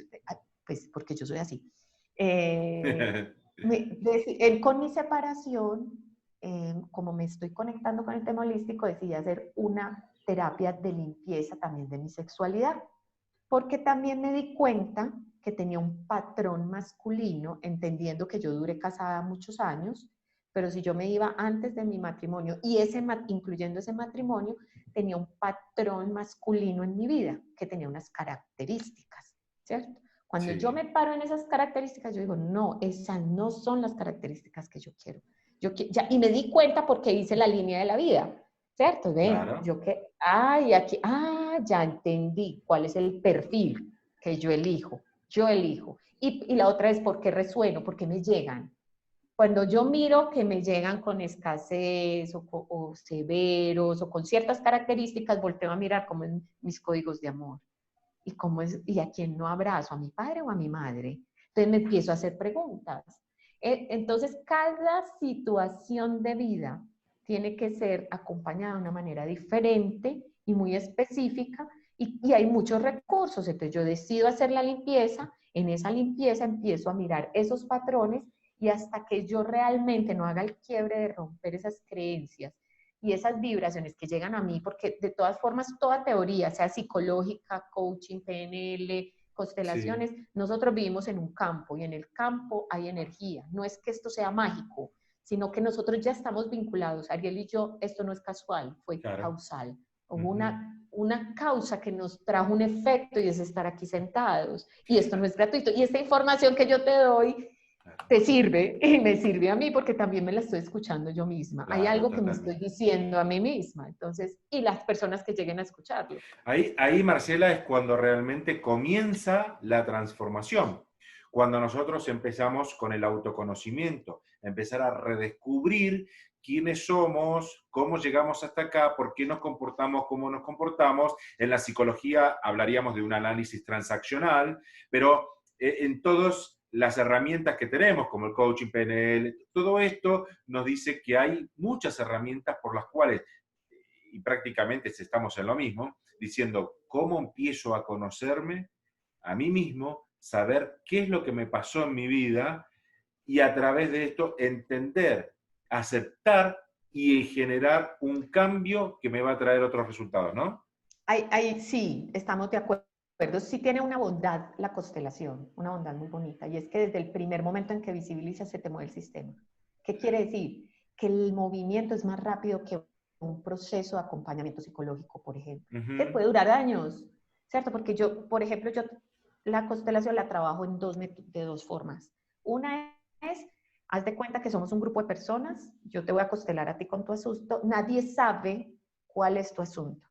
pues, porque yo soy así. Con mi separación, como me estoy conectando con el tema holístico, decidí hacer una terapia de limpieza también de mi sexualidad, porque también me di cuenta que tenía un patrón masculino, entendiendo que yo duré casada muchos años, pero si yo me iba antes de mi matrimonio y incluyendo ese matrimonio, tenía un patrón masculino en mi vida que tenía unas características, ¿cierto? Cuando yo Sí. me paro en esas características, yo digo, no, esas no son las características que yo quiero. Y me di cuenta porque hice la línea de la vida, ¿cierto? Ven, Claro. yo que, ay, aquí, ya entendí cuál es el perfil que yo elijo. Y la otra es por qué resueno, por qué me llegan. Cuando yo miro que me llegan con escasez o severos o con ciertas características, volteo a mirar cómo en mis códigos de amor. ¿Y cómo es, y a quién no abrazo? ¿A mi padre o a mi madre? Entonces me empiezo a hacer preguntas. Entonces, cada situación de vida tiene que ser acompañada de una manera diferente y muy específica, y hay muchos recursos. Entonces yo decido hacer la limpieza, en esa limpieza empiezo a mirar esos patrones, y hasta que yo realmente no haga el quiebre de romper esas creencias y esas vibraciones que llegan a mí, porque de todas formas toda teoría, sea psicológica, coaching, PNL, Sí. constelaciones, nosotros vivimos en un campo y en el campo hay energía. No es que esto sea mágico, sino que nosotros ya estamos vinculados. Ariel y yo, esto no es casual, fue Claro. causal. Hubo una causa que nos trajo un efecto, y es estar aquí sentados. Y esto no es gratuito. Y esta información que yo te doy te sirve, y me sirve a mí porque también me la estoy escuchando yo misma. Hay Claro, algo que me estoy totalmente. diciendo a mí misma. Entonces, y las personas que lleguen a escucharlo. Ahí, Marcela, es cuando realmente comienza la transformación. Cuando nosotros empezamos con el autoconocimiento, empezar a redescubrir quiénes somos, cómo llegamos hasta acá, por qué nos comportamos como nos comportamos. En la psicología hablaríamos de un análisis transaccional, pero en todas las herramientas que tenemos, como el coaching, PNL, todo esto nos dice que hay muchas herramientas por las cuales, y prácticamente estamos en lo mismo, diciendo cómo empiezo a conocerme a mí mismo, saber qué es lo que me pasó en mi vida y a través de esto entender, aceptar y generar un cambio que me va a traer otros resultados, ¿no? Sí, estamos de acuerdo. Sí tiene una bondad la constelación, una bondad muy bonita, y es que desde el primer momento en que visibilizas se te mueve el sistema. ¿Qué quiere decir? Que el movimiento es más rápido que un proceso de acompañamiento psicológico, por ejemplo, que Uh-huh. puede durar años, ¿cierto? Porque yo, por ejemplo, yo la constelación la trabajo de dos formas. Una es, haz de cuenta que somos un grupo de personas, yo te voy a constelar a ti con tu asunto, nadie sabe cuál es tu asunto.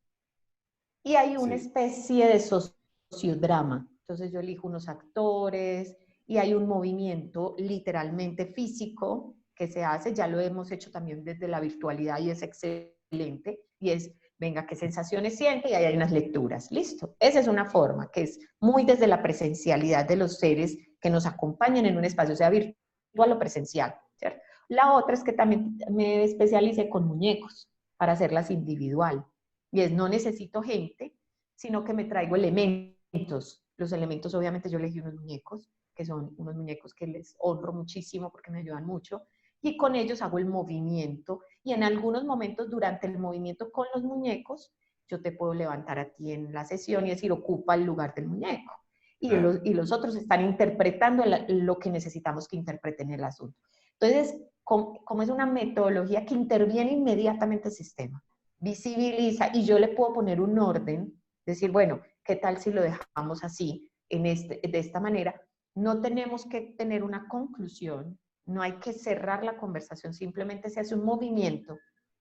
Y hay una Sí. especie de sociodrama. Entonces yo elijo unos actores y hay un movimiento literalmente físico que se hace, ya lo hemos hecho también desde la virtualidad y es excelente, y es, venga, qué sensaciones siente, y ahí hay unas lecturas, listo. Esa es una forma que es muy desde la presencialidad de los seres que nos acompañan en un espacio, sea virtual o presencial, ¿cierto? La otra es que también me especialicé con muñecos para hacerlas individual. Y es, no necesito gente, sino que me traigo elementos. Los elementos, obviamente, yo elegí unos muñecos, que son unos muñecos que les honro muchísimo porque me ayudan mucho, y con ellos hago el movimiento, y en algunos momentos durante el movimiento con los muñecos, yo te puedo levantar a ti en la sesión y decir, ocupa el lugar del muñeco. Claro. Y los otros están interpretando lo que necesitamos que interpreten el asunto. Entonces, como es una metodología que interviene inmediatamente el sistema, visibiliza, y yo le puedo poner un orden, decir, bueno, ¿qué tal si lo dejamos así, de esta manera? No tenemos que tener una conclusión, no hay que cerrar la conversación, simplemente se hace un movimiento.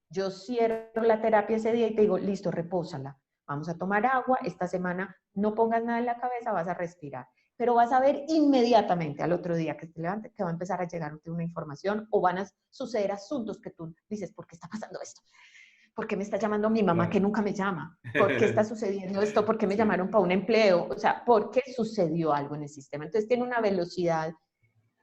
Yo cierro la terapia ese día y te digo, listo, repósala, vamos a tomar agua, esta semana no pongas nada en la cabeza, vas a respirar. Pero vas a ver inmediatamente al otro día que te levantes que va a empezar a llegar una información, o van a suceder asuntos que tú dices, ¿por qué está pasando esto? ¿Por qué me está llamando mi mamá que Claro. nunca me llama? ¿Por qué está sucediendo esto? ¿Por qué me Sí. llamaron para un empleo? O sea, ¿por qué sucedió algo en el sistema? Entonces tiene una velocidad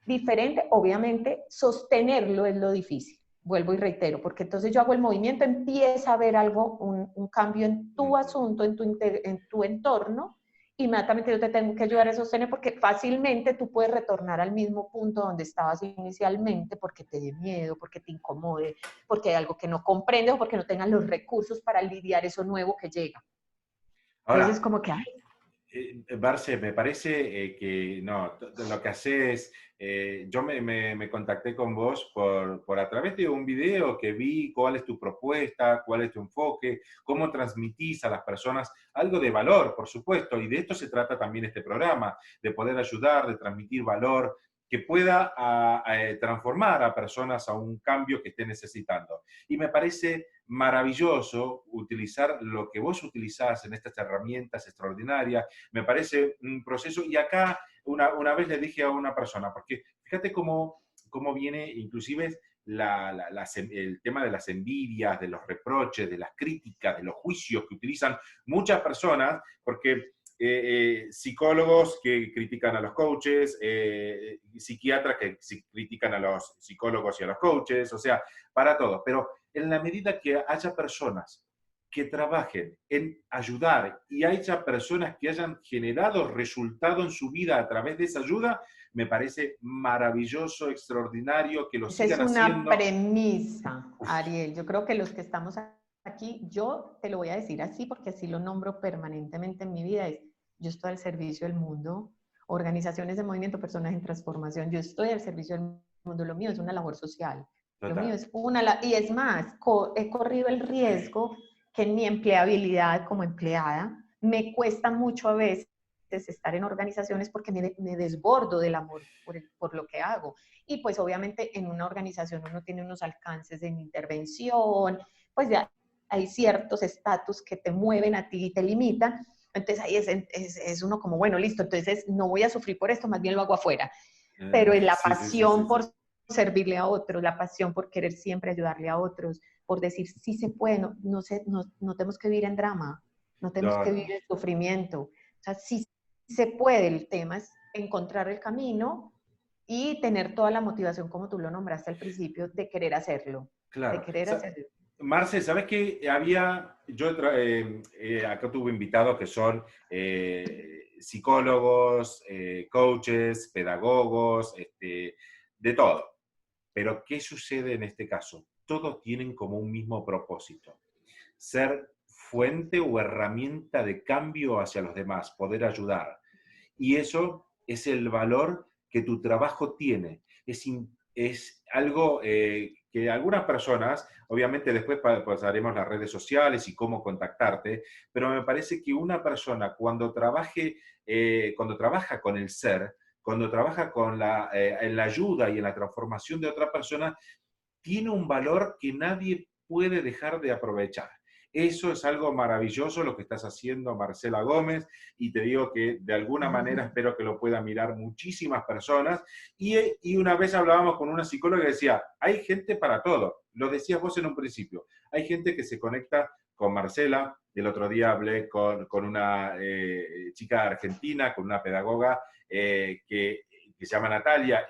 diferente. Obviamente, sostenerlo es lo difícil. Vuelvo y reitero, porque entonces yo hago el movimiento, empieza a haber algo, un cambio en tu asunto, en tu entorno, inmediatamente yo te tengo que ayudar a sostener, porque fácilmente tú puedes retornar al mismo punto donde estabas inicialmente, porque te dé miedo, porque te incomode, porque hay algo que no comprendes o porque no tengas los recursos para lidiar eso nuevo que llega. Entonces es Ahora, como que, ay, Barce, me parece que no, lo que haces, yo me contacté con vos por a través de un video que vi cuál es tu propuesta, cuál es tu enfoque, cómo transmitís a las personas algo de valor, por supuesto, y de esto se trata también este programa, de poder ayudar, de transmitir valor que pueda transformar a personas a un cambio que esté necesitando. Y me parece maravilloso utilizar lo que vos utilizás en estas herramientas extraordinarias. Me parece un proceso, y acá una vez le dije a una persona, porque fíjate cómo cómo viene inclusive el tema de las envidias, de los reproches, de las críticas, de los juicios que utilizan muchas personas, porque psicólogos que critican a los coaches, psiquiatras que critican a los psicólogos y a los coaches, o sea, para todo. Pero en la medida que haya personas que trabajen en ayudar y haya personas que hayan generado resultado en su vida a través de esa ayuda, me parece maravilloso, extraordinario, que lo Esa es sigan una haciendo. premisa, Uf, Ariel. Yo creo que los que estamos aquí, yo te lo voy a decir así porque así lo nombro permanentemente en mi vida, es yo estoy al servicio del mundo, organizaciones de movimiento, personas en transformación, yo estoy al servicio del mundo, lo mío es una labor social, lo mío total. es y es más, he corrido el riesgo que en mi empleabilidad como empleada me cuesta mucho a veces estar en organizaciones porque me desbordo del amor por lo que hago. Y pues obviamente en una organización uno tiene unos alcances de intervención, pues ya hay ciertos estatus que te mueven a ti y te limitan. Entonces ahí es uno como, bueno, listo, entonces no voy a sufrir por esto, más bien lo hago afuera. Pero es la Sí, sí, sí, sí, pasión sí. por servirle a otros, la pasión por querer siempre ayudarle a otros, por decir, sí se puede, no tenemos que vivir en drama, no tenemos No, que vivir no. en sufrimiento. O sea, sí se puede, el tema es encontrar el camino y tener toda la motivación, como tú lo nombraste al principio, de querer hacerlo, de Claro. querer hacerlo. Marce, ¿sabes qué? Acá tuve invitados que son psicólogos, coaches, pedagogos, de todo. Pero ¿qué sucede en este caso? Todos tienen como un mismo propósito: ser fuente o herramienta de cambio hacia los demás, poder ayudar. Y eso es el valor que tu trabajo tiene. Es algo que algunas personas, obviamente después pasaremos las redes sociales y cómo contactarte, pero me parece que una persona cuando trabaja con el ser, cuando trabaja en la ayuda y en la transformación de otra persona, tiene un valor que nadie puede dejar de aprovechar. Eso es algo maravilloso lo que estás haciendo, Marcela Gómez, y te digo que de alguna manera espero que lo puedan mirar muchísimas personas. Y una vez hablábamos con una psicóloga que decía, hay gente para todo, lo decías vos en un principio, hay gente que se conecta con Marcela. El otro día hablé con una chica argentina, con una pedagoga que se llama Natalia.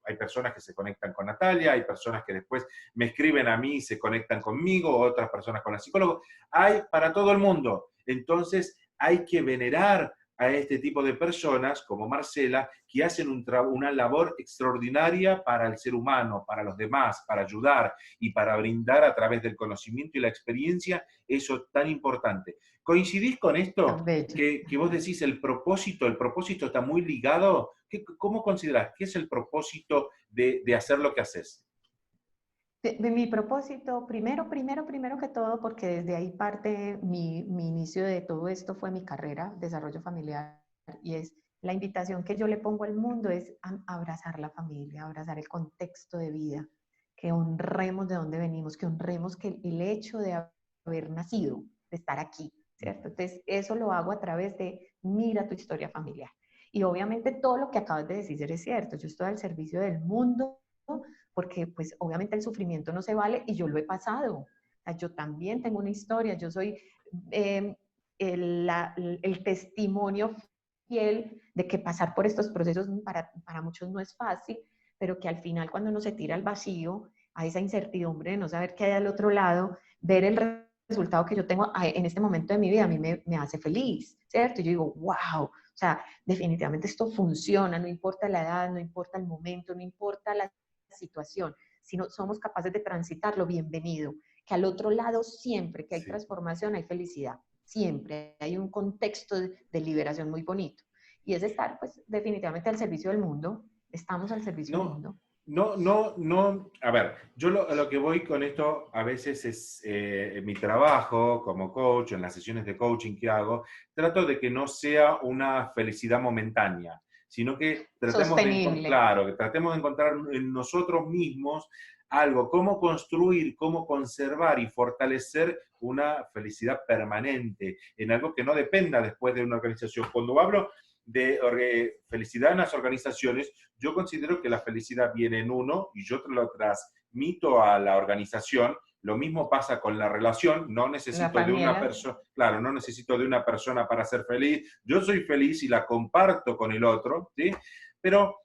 Hay personas que se conectan con Natalia, hay personas que después me escriben a mí y se conectan conmigo, otras personas con la psicóloga. Hay para todo el mundo. Entonces hay que venerar a este tipo de personas como Marcela, que hacen una labor extraordinaria para el ser humano, para los demás, para ayudar y para brindar a través del conocimiento y la experiencia eso tan importante. ¿Coincidís con esto? Tan bello. Que vos decís el propósito está muy ligado. ¿Cómo considerás? ¿Qué es el propósito de hacer lo que haces? De mi propósito, primero que todo, porque desde ahí parte mi inicio de todo esto fue mi carrera, desarrollo familiar, y es la invitación que yo le pongo al mundo es abrazar la familia, abrazar el contexto de vida, que honremos de dónde venimos, que honremos que el hecho de haber nacido, de estar aquí, ¿cierto? Entonces, eso lo hago a través de mira tu historia familiar. Y obviamente todo lo que acabas de decir es cierto, yo estoy al servicio del mundo porque pues obviamente el sufrimiento no se vale y yo lo he pasado. O sea, yo también tengo una historia, yo soy eh, el testimonio fiel de que pasar por estos procesos para muchos no es fácil, pero que al final cuando uno se tira al vacío, a esa incertidumbre de no saber qué hay al otro lado, ver el resultado que yo tengo en este momento de mi vida a mí me hace feliz, ¿cierto? Y yo digo, wow, o sea, definitivamente esto funciona, no importa la edad, no importa el momento, no importa la situación, si no somos capaces de transitarlo, bienvenido. Que al otro lado siempre que hay Sí. transformación hay felicidad, siempre hay un contexto de liberación muy bonito. Y es estar pues definitivamente al servicio del mundo, estamos al servicio del No, mundo. no. A ver, yo a lo que voy con esto a veces es en mi trabajo como coach, en las sesiones de coaching que hago, trato de que no sea una felicidad momentánea, sino que Sostenible. claro, que tratemos de encontrar en nosotros mismos algo, cómo construir, cómo conservar y fortalecer una felicidad permanente en algo que no dependa después de una organización. Cuando hablo felicidad en las organizaciones, yo considero que la felicidad viene en uno y yo te lo transmito a la organización. Lo mismo pasa con la relación, no La necesito de una familia. persona, claro, no necesito de una persona para ser feliz, yo soy feliz y la comparto con el otro, ¿sí? Pero,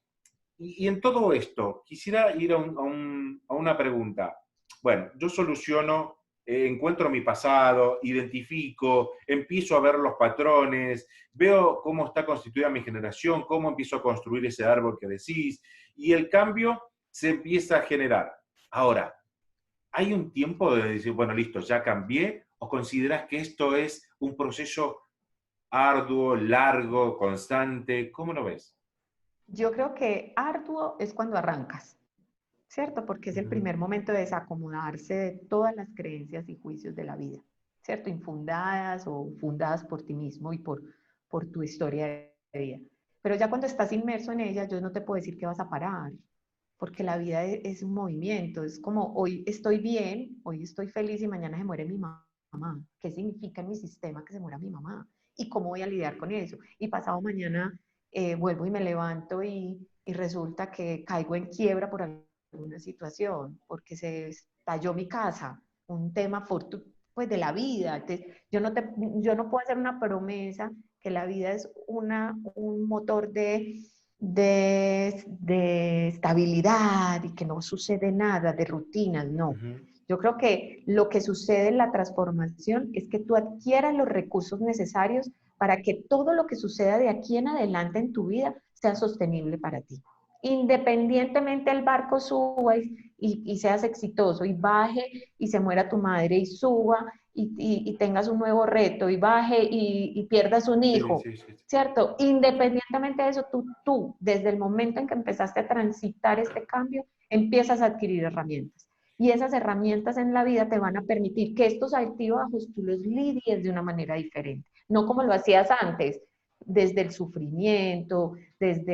y en todo esto, quisiera ir a una pregunta. Bueno, yo soluciono, encuentro mi pasado, identifico, empiezo a ver los patrones, veo cómo está constituida mi generación, cómo empiezo a construir ese árbol que decís, y el cambio se empieza a generar. Ahora, ¿hay un tiempo de decir, bueno, listo, ya cambié? ¿O consideras que esto es un proceso arduo, largo, constante? ¿Cómo lo ves? Yo creo que arduo es cuando arrancas, ¿cierto? Porque es el Ujú. primer momento de desacomodarse de todas las creencias y juicios de la vida, ¿cierto? Infundadas o fundadas por ti mismo y por tu historia de vida. Pero ya cuando estás inmerso en ella, yo no te puedo decir que vas a parar, porque la vida es un movimiento, es como hoy estoy bien, hoy estoy feliz y mañana se muere mi mamá. ¿Qué significa en mi sistema que se muera mi mamá? ¿Y cómo voy a lidiar con eso? Y pasado mañana vuelvo y me levanto y resulta que caigo en quiebra por alguna situación, porque se estalló mi casa, un tema pues de la vida. Entonces, yo no puedo hacer una promesa que la vida es un motor de estabilidad y que no sucede nada, de rutinas, no. Ujú. Yo creo que lo que sucede en la transformación es que tú adquieras los recursos necesarios para que todo lo que suceda de aquí en adelante en tu vida sea sostenible para ti. Independientemente el barco suba y seas exitoso y baje y se muera tu madre y suba y tengas un nuevo reto y baje y pierdas un Sí, hijo, sí, sí. ¿cierto? Independientemente de eso, tú, desde el momento en que empezaste a transitar este cambio, empiezas a adquirir herramientas. Y esas herramientas en la vida te van a permitir que estos altibajos tú los lidies de una manera diferente, no como lo hacías antes, desde el sufrimiento, desde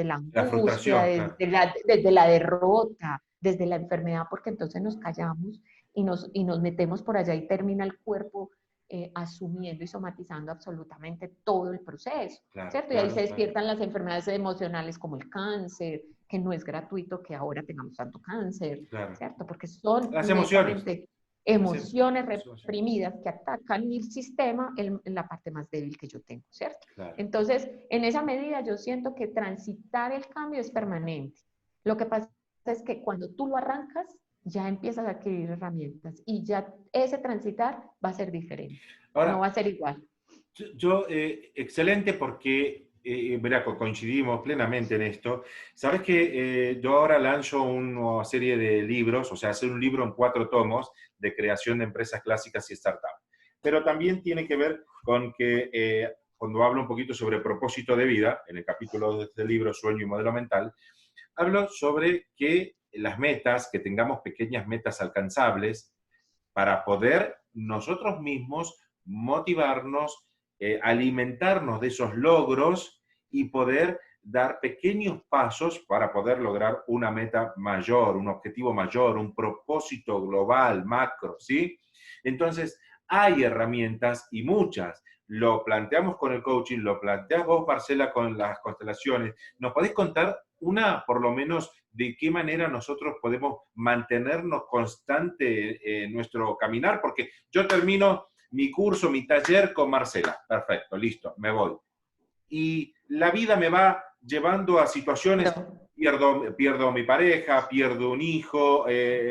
la La angustia, frustración, claro. desde la derrota, desde la enfermedad, porque entonces nos callamos y nos metemos por allá y termina el cuerpo asumiendo y somatizando absolutamente todo el proceso, Claro, ¿cierto? Y ahí se claro, claro, despiertan las enfermedades emocionales como el cáncer, que no es gratuito que ahora tengamos tanto cáncer, claro. ¿cierto? Porque son Las emociones. netamente Las emociones emociones. reprimidas que atacan mi sistema en la parte más débil que yo tengo, ¿cierto? Claro. Entonces, en esa medida yo siento que transitar el cambio es permanente. Lo que pasa es que cuando tú lo arrancas, ya empiezas a adquirir herramientas y ya ese transitar va a ser diferente, no va Ahora, a ser igual. excelente porque, verá, coincidimos plenamente en esto. Sabes que yo ahora lanzo una serie de libros, o sea, hacer un libro en 4 tomos de creación de empresas clásicas y startups. Pero también tiene que ver con que cuando hablo un poquito sobre propósito de vida, en el capítulo de este libro, Sueño y Modelo Mental, hablo sobre que las metas, que tengamos pequeñas metas alcanzables para poder nosotros mismos motivarnos, alimentarnos de esos logros y poder dar pequeños pasos para poder lograr una meta mayor, un objetivo mayor, un propósito global, macro, ¿sí? Entonces, hay herramientas y muchas. Lo planteamos con el coaching, lo planteas vos, Marcela, con las constelaciones. ¿Nos podés contar una, por lo menos, de qué manera nosotros podemos mantenernos constante en nuestro caminar? Porque yo termino mi curso, mi taller con Marcela. Perfecto, listo, me voy. Y la vida me va llevando a situaciones, Pero, pierdo a mi pareja, pierdo un hijo,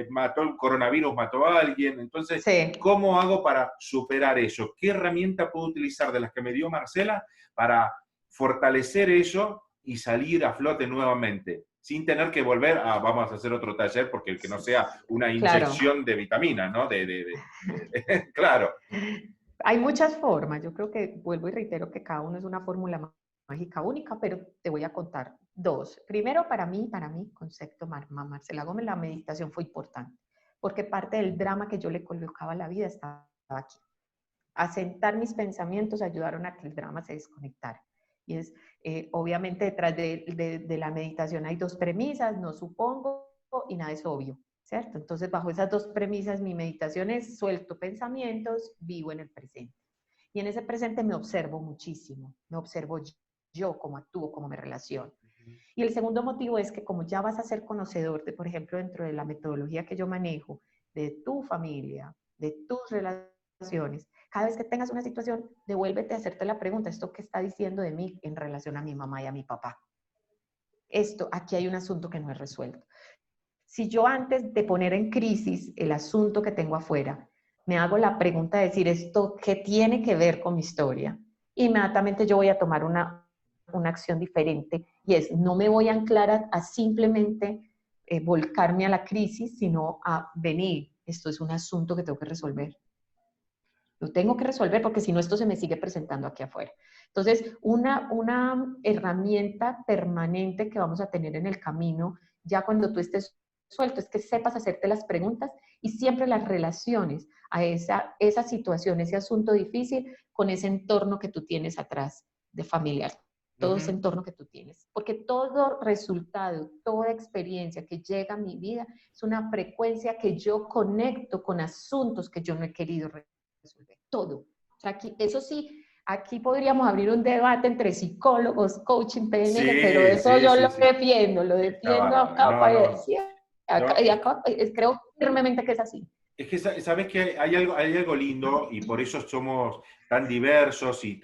mató el coronavirus, mató a alguien. Entonces, sí, ¿cómo hago para superar eso? ¿Qué herramienta puedo utilizar de las que me dio Marcela para fortalecer eso y salir a flote nuevamente? Sin tener que volver a, vamos a hacer otro taller, porque el que no sea una claro. inyección de vitaminas, ¿no? Claro. Hay muchas formas. Yo creo que vuelvo y reitero que cada uno es una fórmula mágica única, pero te voy a contar dos. Primero, para mí, concepto Marcela Gómez, la meditación fue importante, porque parte del drama que yo le colocaba a la vida estaba aquí. Asentar mis pensamientos ayudaron a que el drama se desconectara. Y es, obviamente, detrás de la meditación hay dos premisas, no supongo y nada es obvio, ¿cierto? Entonces, bajo esas dos premisas, mi meditación es suelto pensamientos, vivo en el presente. Y en ese presente me observo muchísimo, me observo yo, cómo actúo, cómo me relaciono. Y el segundo motivo es que como ya vas a ser conocedor de, por ejemplo, dentro de la metodología que yo manejo, de tu familia, de tus relaciones, cada vez que tengas una situación, devuélvete a hacerte la pregunta, ¿esto qué está diciendo de mí en relación a mi mamá y a mi papá? Esto, aquí hay un asunto que no es resuelto. Si yo antes de poner en crisis el asunto que tengo afuera, me hago la pregunta de decir, ¿esto qué tiene que ver con mi historia? Inmediatamente yo voy a tomar una acción diferente y es, no me voy a anclar a simplemente volcarme a la crisis, sino a venir, esto es un asunto que tengo que resolver. Lo tengo que resolver porque si no esto se me sigue presentando aquí afuera. Entonces, una herramienta permanente que vamos a tener en el camino, ya cuando tú estés suelto, es que sepas hacerte las preguntas y siempre las relaciones a esa situación, ese asunto difícil con ese entorno que tú tienes atrás de familiar, todo ese entorno que tú tienes. Porque todo resultado, toda experiencia que llega a mi vida es una frecuencia que yo conecto con asuntos que yo no he querido resolver. Todo. O sea, aquí, eso sí, aquí podríamos abrir un debate entre psicólogos, coaching, PNL, pero Sí, eso sí, yo sí, lo sí. Está defiendo a bárbaro. No, capa y no. decía, No, y acá, creo firmemente que es así. es que sabes que hay algo lindo y por eso somos tan diversos y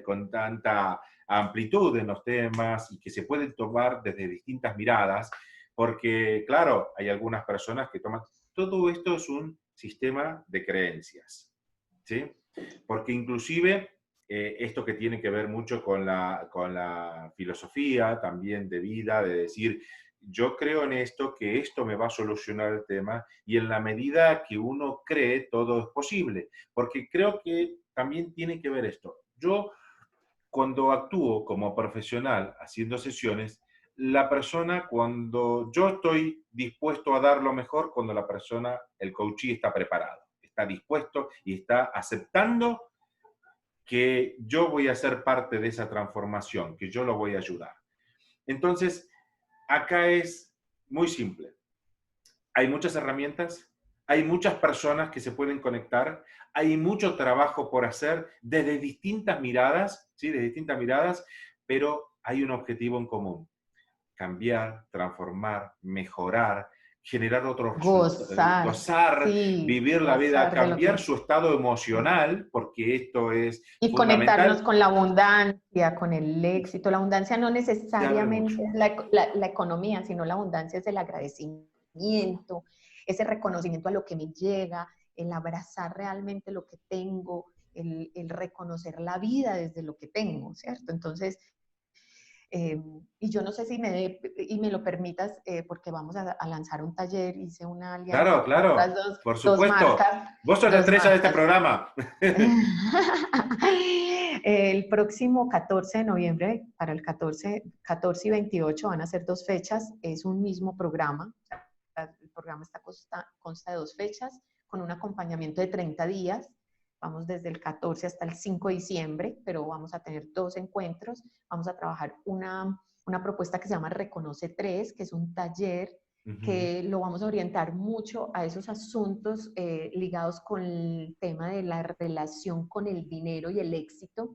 con tanta amplitud en los temas y que se pueden tomar desde distintas miradas, porque claro, hay algunas personas que toman, todo esto es un sistema de creencias, ¿sí? Porque inclusive esto que tiene que ver mucho con la filosofía también de vida, de decir, yo creo en esto, que esto me va a solucionar el tema y en la medida que uno cree, todo es posible. Porque creo que también tiene que ver esto. Yo, cuando actúo como profesional haciendo sesiones, la persona, cuando yo estoy dispuesto a dar lo mejor, cuando la persona, el coachee está preparado, está dispuesto y está aceptando que yo voy a ser parte de esa transformación, que yo lo voy a ayudar. Entonces, acá es muy simple. Hay muchas herramientas, hay muchas personas que se pueden conectar, hay mucho trabajo por hacer desde distintas miradas, ¿sí? De distintas miradas, pero hay un objetivo en común: cambiar, transformar, mejorar, generar otros resultados, Gozar, gozar, sí, vivir la vida, gozar de lo cambiar que... su estado emocional, porque esto es Y conectarnos fundamental. con la abundancia, con el éxito. La abundancia no Se abre mucho. necesariamente es la economía, sino la abundancia es el agradecimiento, ese reconocimiento a lo que me llega, el abrazar realmente lo que tengo, el reconocer la vida desde lo que tengo, ¿cierto? Entonces, y yo no sé si me lo permitas, porque vamos a lanzar un taller, hice una alianza Claro, con otras claro, por supuesto. Vos sos la dos estrella de este marcas. programa. El próximo 14 de noviembre, para el 14 y 28 van a ser 2 fechas, es un mismo programa. El programa consta de 2 fechas, con un acompañamiento de 30 días. Vamos desde el 14 hasta el 5 de diciembre, pero vamos a tener 2 encuentros. Vamos a trabajar una propuesta que se llama Reconoce 3, que es un taller que lo vamos a orientar mucho a esos asuntos ligados con el tema de la relación con el dinero y el éxito,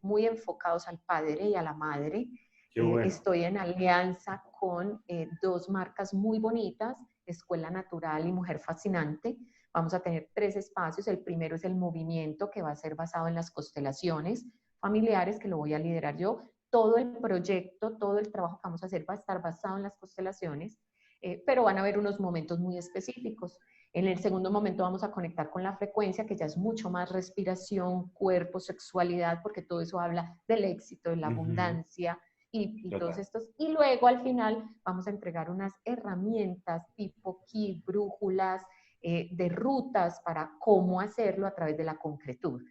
muy enfocados al padre y a la madre. Qué bueno. Estoy en alianza con 2 marcas muy bonitas, Escuela Natural y Mujer Fascinante. Vamos a tener 3 espacios. El primero es el movimiento, que va a ser basado en las constelaciones familiares, que lo voy a liderar yo. Todo el proyecto, todo el trabajo que vamos a hacer va a estar basado en las constelaciones. Pero van a haber unos momentos muy específicos. En el segundo momento vamos a conectar con la frecuencia, que ya es mucho más respiración, cuerpo, sexualidad, porque todo eso habla del éxito, de la abundancia y todos Total. estos. Y luego al final vamos a entregar unas herramientas tipo kit, brújulas, de rutas para cómo hacerlo a través de la concretud.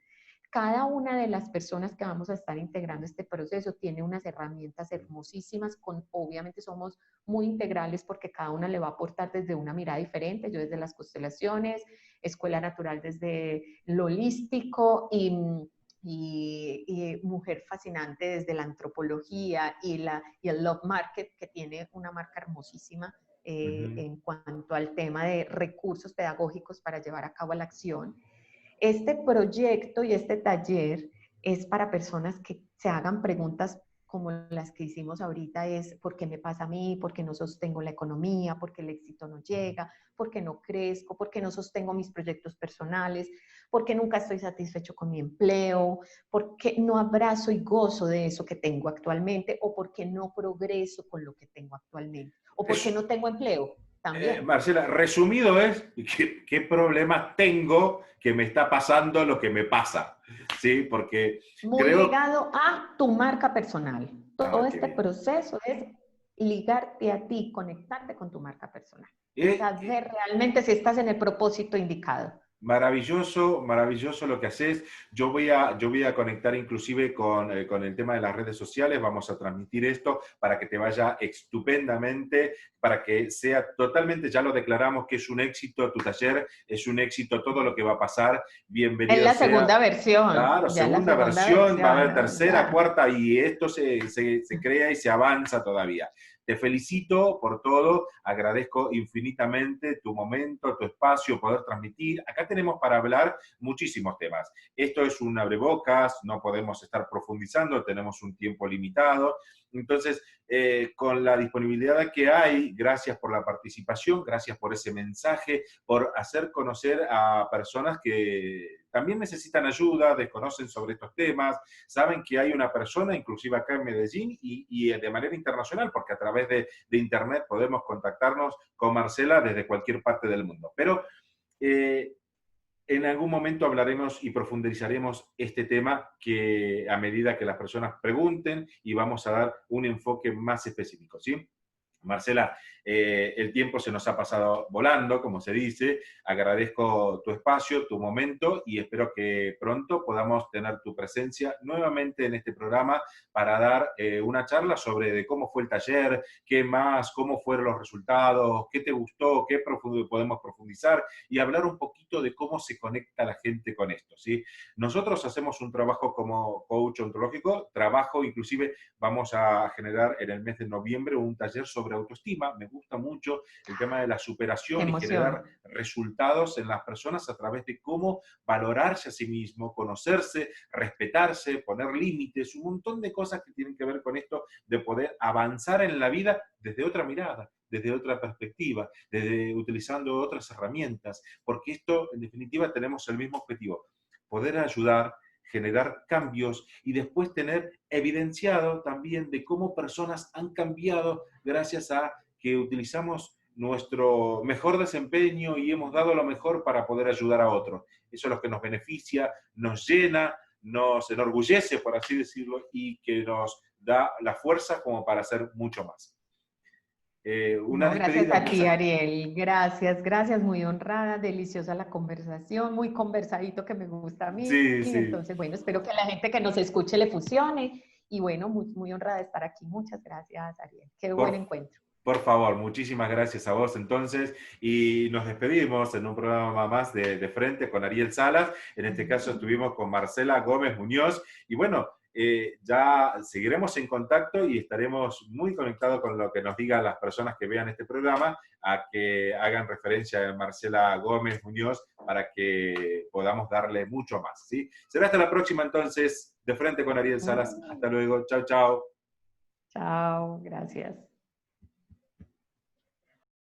Cada una de las personas que vamos a estar integrando este proceso tiene unas herramientas hermosísimas, obviamente somos muy integrales porque cada una le va a aportar desde una mirada diferente, yo desde las constelaciones, Escuela Natural desde lo holístico y Mujer Fascinante desde la antropología y el Love Market, que tiene una marca hermosísima en cuanto al tema de recursos pedagógicos para llevar a cabo la acción. Este proyecto y este taller es para personas que se hagan preguntas como las que hicimos ahorita, es ¿por qué me pasa a mí? ¿Por qué no sostengo la economía? ¿Por qué el éxito no llega? ¿Por qué no crezco? ¿Por qué no sostengo mis proyectos personales? ¿Por qué nunca estoy satisfecho con mi empleo? ¿Por qué no abrazo y gozo de eso que tengo actualmente? ¿O por qué no progreso con lo que tengo actualmente? ¿O por qué Es, no tengo empleo? También. Marcela, resumido es, ¿qué problemas tengo que me está pasando lo que me pasa? ¿Sí? Porque Muy creo... ligado a tu marca personal. Todo Ah, qué este bien. proceso es ligarte a ti, conectarte con tu marca personal. Eh, Saber realmente si estás en el propósito indicado. Maravilloso, maravilloso lo que haces. Yo voy a conectar inclusive con el tema de las redes sociales. Vamos a transmitir esto para que te vaya estupendamente, para que sea totalmente, ya lo declaramos que es un éxito tu taller, es un éxito todo lo que va a pasar. Es Bienvenido la sea. segunda versión, Claro, ya la segunda segunda versión, va a versión, haber ¿no? tercera, Ya. cuarta y esto se crea y se avanza todavía. Te felicito por todo, agradezco infinitamente tu momento, tu espacio, poder transmitir. Acá tenemos para hablar muchísimos temas. Esto es un abrebocas, no podemos estar profundizando, tenemos un tiempo limitado. Entonces, con la disponibilidad que hay, gracias por la participación, gracias por ese mensaje, por hacer conocer a personas que también necesitan ayuda, desconocen sobre estos temas, saben que hay una persona, inclusive acá en Medellín y de manera internacional, porque a través de Internet podemos contactarnos con Marcela desde cualquier parte del mundo. Pero eh, en algún momento hablaremos y profundizaremos este tema que a medida que las personas pregunten y vamos a dar un enfoque más específico, ¿sí? Marcela, el tiempo se nos ha pasado volando, como se dice. Agradezco tu espacio, tu momento y espero que pronto podamos tener tu presencia nuevamente en este programa para dar una charla sobre de cómo fue el taller, qué más, cómo fueron los resultados, qué te gustó, qué podemos profundizar y hablar un poquito de cómo se conecta la gente con esto, ¿sí? Nosotros hacemos un trabajo como coach ontológico, trabajo inclusive vamos a generar en el mes de noviembre un taller sobre autoestima. Me gusta mucho el tema de la Qué superación y generar emoción. resultados en las personas a través de cómo valorarse a sí mismo, conocerse, respetarse, poner límites, un montón de cosas que tienen que ver con esto de poder avanzar en la vida desde otra mirada, desde otra perspectiva, desde utilizando otras herramientas, porque esto, en definitiva, tenemos el mismo objetivo, poder ayudar, generar cambios y después tener evidenciado también de cómo personas han cambiado gracias a que utilizamos nuestro mejor desempeño y hemos dado lo mejor para poder ayudar a otros. Eso es lo que nos beneficia, nos llena, nos enorgullece, por así decirlo, y que nos da la fuerza como para hacer mucho más. Una No, gracias despedida, a ti, Marcela. Ariel. Gracias, gracias, muy honrada, deliciosa la conversación, muy conversadito que me gusta a mí. Sí, Y sí. entonces, bueno, espero que a la gente que nos escuche le funcione. Y bueno, muy, muy honrada de estar aquí. Muchas gracias, Ariel. Qué buen Por, encuentro. por favor, muchísimas gracias a vos entonces y nos despedimos en un programa más de Frente con Ariel Salas. En este caso estuvimos con Marcela Gómez Muñoz y bueno, ya seguiremos en contacto y estaremos muy conectados con lo que nos digan las personas que vean este programa, a que hagan referencia a Marcela Gómez Muñoz para que podamos darle mucho más, ¿sí? Será hasta la próxima entonces, de Frente con Ariel Salas. Hasta luego, chao, chao. Chao, gracias.